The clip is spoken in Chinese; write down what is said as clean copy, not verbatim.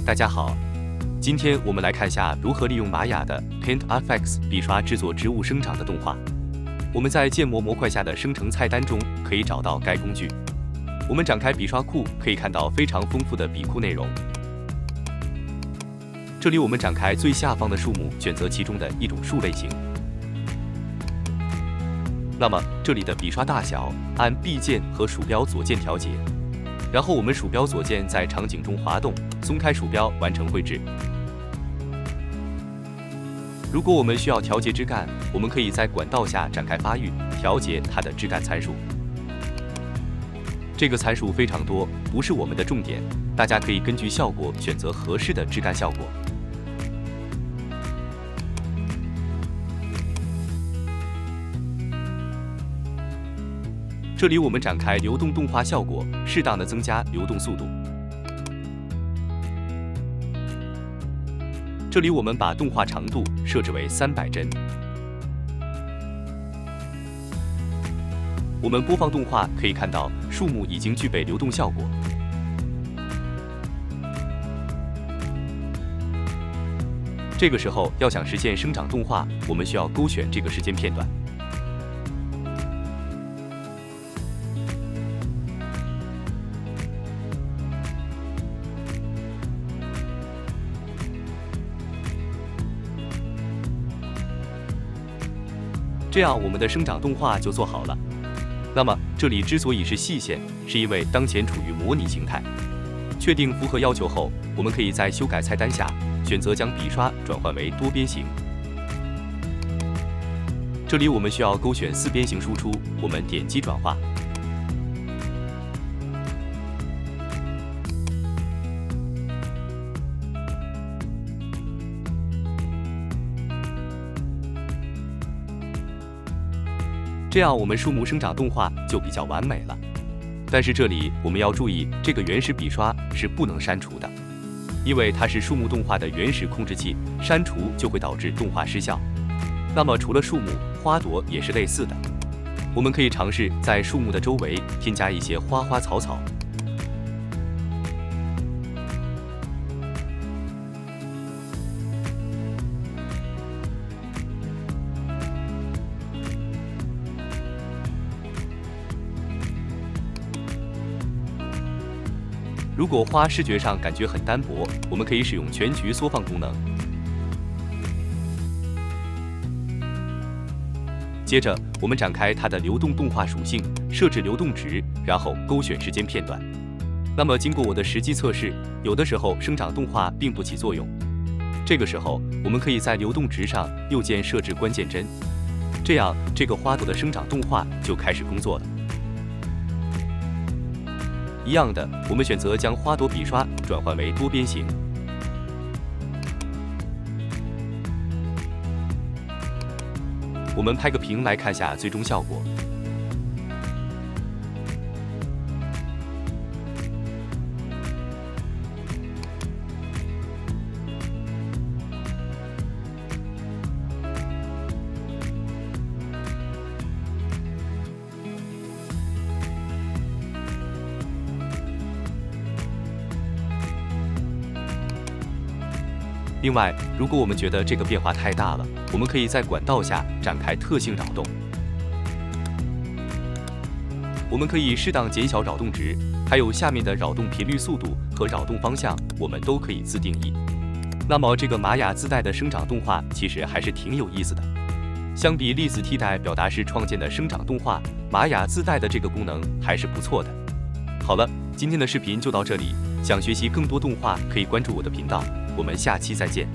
大家好，今天我们来看一下如何利用玛雅的 PaintFX 笔刷制作植物生长的动画。我们在建模模块下的生成菜单中可以找到该工具。我们展开笔刷库，可以看到非常丰富的笔库内容。这里我们展开最下方的树木，选择其中的一种树类型。那么这里的笔刷大小按 B 键和鼠标左键调节。然后我们鼠标左键在场景中滑动，松开鼠标完成绘制。如果我们需要调节枝干，我们可以在管道下展开发育，调节它的枝干参数。这个参数非常多，不是我们的重点，大家可以根据效果选择合适的枝干效果。这里我们展开流动动画效果，适当的增加流动速度。这里我们把动画长度设置为300帧。我们播放动画可以看到树木已经具备流动效果。这个时候要想实现生长动画，我们需要勾选这个时间片段。这样我们的生长动画就做好了。那么这里之所以是细线，是因为当前处于模拟形态。确定符合要求后，我们可以在修改菜单下选择将笔刷转换为多边形。这里我们需要勾选4边形输出，我们点击转化。这样我们树木生长动画就比较完美了。但是这里我们要注意，这个原始笔刷是不能删除的，因为它是树木动画的原始控制器，删除就会导致动画失效。那么除了树木，花朵也是类似的。我们可以尝试在树木的周围添加一些花花草草。如果花视觉上感觉很单薄，我们可以使用全局缩放功能。接着，我们展开它的流动动画属性，设置流动值，然后勾选时间片段。那么，经过我的实际测试，有的时候生长动画并不起作用。这个时候，我们可以在流动值上右键设置关键帧，这样这个花朵的生长动画就开始工作了。一样的，我们选择将花朵笔刷转换为多边形。我们拍个屏来看下最终效果。另外，如果我们觉得这个变化太大了，我们可以在管道下展开特性扰动。我们可以适当减小扰动值，还有下面的扰动频率、速度和扰动方向，我们都可以自定义。那么这个玛雅自带的生长动画其实还是挺有意思的。相比粒子替代表达式创建的生长动画，玛雅自带的这个功能还是不错的。好了，今天的视频就到这里。想学习更多动画，可以关注我的频道。我们下期再见。